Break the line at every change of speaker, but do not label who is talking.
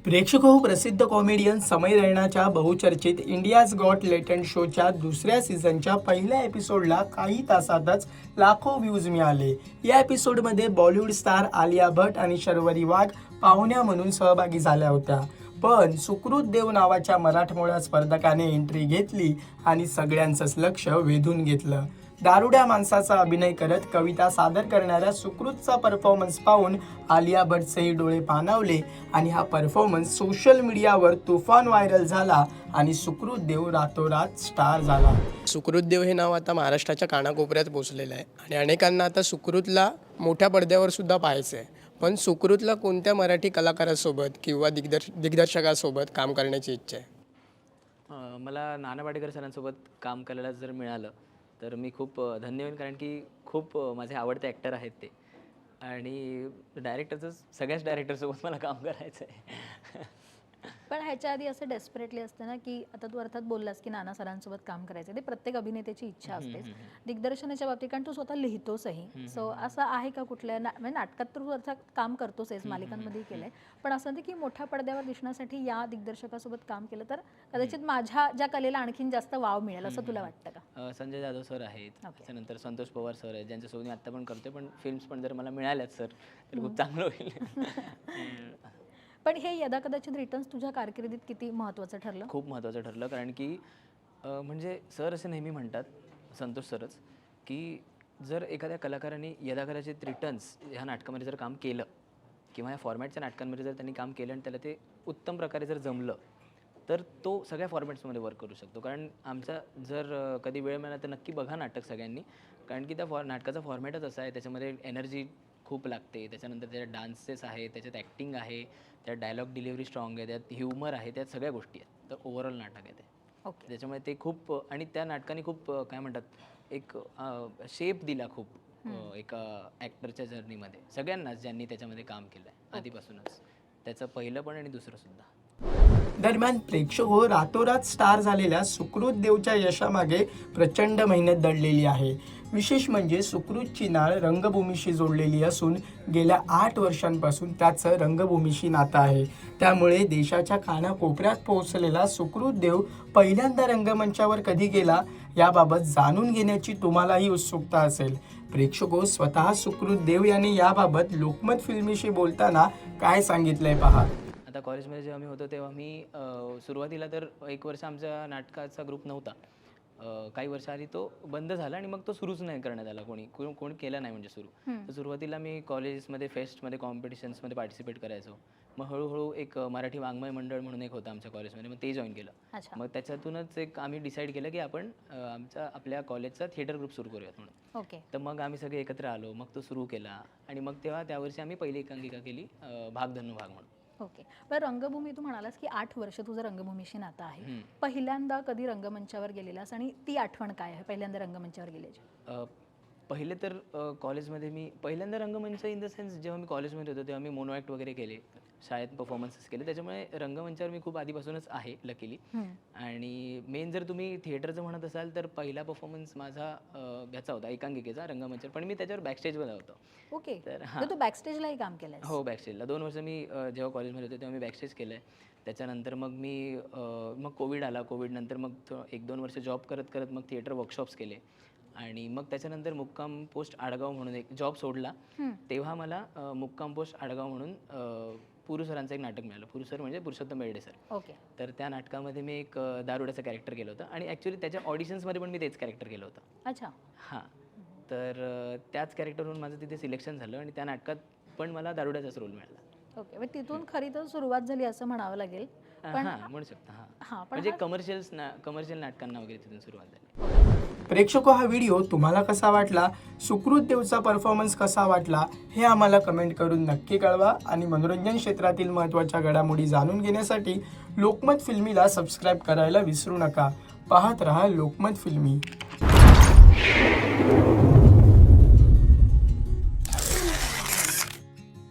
प्रेक्षक हो, प्रसिद्ध कॉमेडियन समय रैनाच्या बहुचर्चित इंडियाज गॉट लेटंट शोच्या दुसऱ्या सीझनच्या पहिल्या एपिसोडला काही तासातच लाखो व्ह्यूज मिळाले। या एपिसोडमध्ये बॉलिवूड स्टार आलिया भट्ट आणि शर्वरी वाघ पाहुण्या म्हणून सहभागी झाल्या होत्या। पण सुकृत देव नावाच्या मराठमोळ्या स्पर्धकाने एंट्री घेतली आणि सगळ्यांचंच लक्ष वेधून घेतलं। दारुड्या माणसाचा अभिनय करत कविता सादर करणाऱ्या सुकृतचा परफॉर्मन्स पाहून आलिया भट्टचेही डोळे पाणावले आणि हा परफॉर्मन्स सोशल मीडियावर तुफान व्हायरल झाला आणि सुकृत देव रातोरात स्टार झाला। सुकृत देव हे नाव आता महाराष्ट्राच्या कानाकोपऱ्यात पोहोचलेलं आहे आणि अनेकांना आता सुकृतला मोठ्या पडद्यावर सुद्धा पाहायचं आहे। पण सुकृतला कोणत्या मराठी कलाकारासोबत किंवा दिग्दर्शकासोबत काम करण्याची इच्छा आहे?
मला नाना पाटेकर सरांसोबत काम करायला जर मिळालं तर मी खूप धन्य होईन, कारण की खूप माझे आवडते ॲक्टर आहेत ते आणि डायरेक्टरचं सगळ्याच डायरेक्टरसोबत मला काम करायचं आहे।
पण ह्याच्या आधी असं डेस्परेटली असतं ना की आता तू अर्थात बोललास की नाना सरांसोबत काम करायचं, ते प्रत्येक अभिनेत्याची इच्छा असते दिग्दर्शनाच्या बाबतीत, कारण तू स्वतः लिहितोसही। सो असं आहे का कुठल्या म्हणजे नाटकात तर तू अर्थात काम करतोस, मालिकांमध्येही केलंय, पण असं नाही की मोठ्या पडद्यावर दिसण्यासाठी या दिग्दर्शकासोबत काम केलं तर कदाचित माझ्या ज्या कलेला आणखीन जास्त वाव मिळेल असं तुला वाटतं का?
संजय जाधव सर आहेत, त्याच्यानंतर संतोष पवार सर आहेत, ज्यांच्यासोबत मी आत्ता पण करतोय, पण फिल्म्स पण जर मला मिळाल्यात सर तर खूप चांगलं होईल।
पण हे यदाकदाचित रिटर्न्स तुझ्या कारकिर्दीत किती महत्त्वाचं ठरलं?
खूप महत्त्वाचं ठरलं, कारण की म्हणजे सर असे नेहमी म्हणतात, संतोष सरच, की जर एखाद्या कलाकाराने यदाकदाचित रिटर्न्स ह्या नाटकामध्ये जर काम केलं किंवा या फॉर्मॅटच्या नाटकांमध्ये जर त्यांनी काम केलं आणि त्याला ते उत्तम प्रकारे जर जमलं तर तो सगळ्या फॉर्मॅट्समध्ये वर्क करू शकतो। कारण आमचा जर कधी वेळ मिळाला तर नक्की बघा नाटक सगळ्यांनी, कारण की त्या नाटकाचा फॉर्मॅटच असा आहे, त्याच्यामध्ये एनर्जी खूप लागते, त्याच्यानंतर त्याच्यात डान्सेस आहे, त्याच्यात ॲक्टिंग आहे, त्यात डायलॉग डिलिव्हरी स्ट्रॉंग आहे, त्यात ह्युमर आहे, त्यात सगळ्या गोष्टी आहेत। तर ओव्हरऑल नाटक आहे ते।
ओके,
त्याच्यामुळे ते खूप, आणि त्या नाटकाने खूप काय म्हणतात एक शेप दिला खूप एका ॲक्टरच्या जर्नीमध्ये सगळ्यांनाच, ज्यांनी त्याच्यामध्ये काम केलं आहे आधीपासूनच, त्याचं पहिलं पण आणि दुसरं सुद्धा।
दरम्यान प्रेक्षक हो, रातोरात स्टार झालेल्या सुकृत देवच्या यशामागे प्रचंड मेहनत दडलेली आहे। विशेष म्हणजे सुकृतची नाळ रंगभूमीशी जोडलेली असून गेल्या 8 वर्षांपासून त्याचं रंगभूमीशी नातं आहे। त्यामुळे देशाच्या कानाकोपऱ्यात पोहोचलेला सुकृत देव पहिल्यांदा रंगमंचावर कधी गेला याबाबत जाणून घेण्याची तुम्हालाही उत्सुकता असेल। प्रेक्षक हो, स्वतः सुकृत देव यांनी याबाबत लोकमत फिल्मीशी बोलताना काय सांगितलंय पहा।
आता कॉलेजमध्ये जेव्हा मी होतो तेव्हा मी सुरुवातीला तर 1 वर्ष आमच्या नाटकाचा ग्रुप नव्हता, काही वर्ष आधी तो बंद झाला आणि मग तो सुरूच नाही करण्यात आला, कोणी केला नाही म्हणजे सुरू। तर सुरुवातीला मी कॉलेजमध्ये फेस्टमध्ये कॉम्पिटिशन्समध्ये पार्टिसिपेट करायचो, मग हळूहळू एक मराठी वाङ्मय मंडळ म्हणून एक होतं आमच्या कॉलेजमध्ये, मग ते जॉईन केलं। मग त्याच्यातूनच एक आम्ही डिसाईड केलं की आपण आपल्या कॉलेजचा थिएटर ग्रुप सुरू करूयात म्हणून।
ओके,
तर मग आम्ही सगळे एकत्र आलो, मग तो सुरू केला आणि मग त्यावर्षी आम्ही पहिली एकांकिका केली, भाग धन्नो भाग म्हणून।
ओके, पण रंगभूमी तू म्हणालास की 8 वर्ष तुझं रंगभूमीशी नातं आहे, पहिल्यांदा कधी रंगमंचावर गेलेलास आणि ती आठवण काय आहे पहिल्यांदा रंगमंचावर गेल्याची?
पहिले तर कॉलेजमध्ये मी पहिल्यांदा रंगमंच इन द सेन्स जेव्हा मी कॉलेजमध्ये होतो तेव्हा मी मोनो ॲक्ट वगैरे केले, शाळेत परफॉर्मन्सेस केले, त्याच्यामुळे रंगमंचावर मी खूप आधीपासूनच आहे लकीली। आणि मेन जर तुम्ही थिएटरचं म्हणत असाल तर पहिला परफॉर्मन्स माझा ह्याचा होता एकांकिकेचा रंगमंचावर, पण मी त्याच्यावर बॅकस्टेजवर होतो।
ओके, तर तू बॅकस्टेजलाही काम केलंय?
हो, बॅकस्टेजला 2 वर्ष मी जेव्हा कॉलेजमध्ये होतो तेव्हा मी बॅकस्टेज केलं आहे। त्याच्यानंतर मग मग कोविड आला, कोविडनंतर मग 1-2 वर्ष जॉब करत करत मग थिएटर वर्कशॉप्स केले आणि मग त्याच्यानंतर मुक्काम पोस्ट आडगाव म्हणून एक जॉब सोडला, तेव्हा मला मुक्काम पोस्ट आडगाव म्हणून पुरू सरांचं एक नाटक मिळालं। पुरू सर म्हणजे पुरुषोत्तम बेर्डे सर।
ओके,
तर त्या नाटकामध्ये मी एक दारुड्याचं कॅरेक्टर केलं होतं आणि ॲक्च्युली त्याच्या ऑडिशन्समध्ये पण मी तेच कॅरेक्टर केलं होतं।
अच्छा, हां,
तर त्याच कॅरेक्टरवरून माझं तिथे सिलेक्शन झालं आणि त्या नाटकात पण मला दारुड्याचाच रोल मिळाला।
ओके, मग तिथून खरी तर सुरुवात झाली असं म्हणावं लागेल, पण
हां म्हणू शकता,
हां, पण
म्हणजे कमर्शियल नाटकांना वगैरे तिथून सुरुवात झाली।
प्रेक्षक हा व्हिडिओ तुम्हाला कसा वाटला, सुकृत देवचा परफॉर्मन्स कसा वाटला हे आम्हाला कमेंट करून नक्की कळवा आणि मनोरंजन क्षेत्रातील महत्त्वाच्या घडामोडी जाणून घेण्यासाठी लोकमत फिल्मीला सबस्क्राईब करायला विसरू नका। पाहत रहा लोकमत फिल्मी।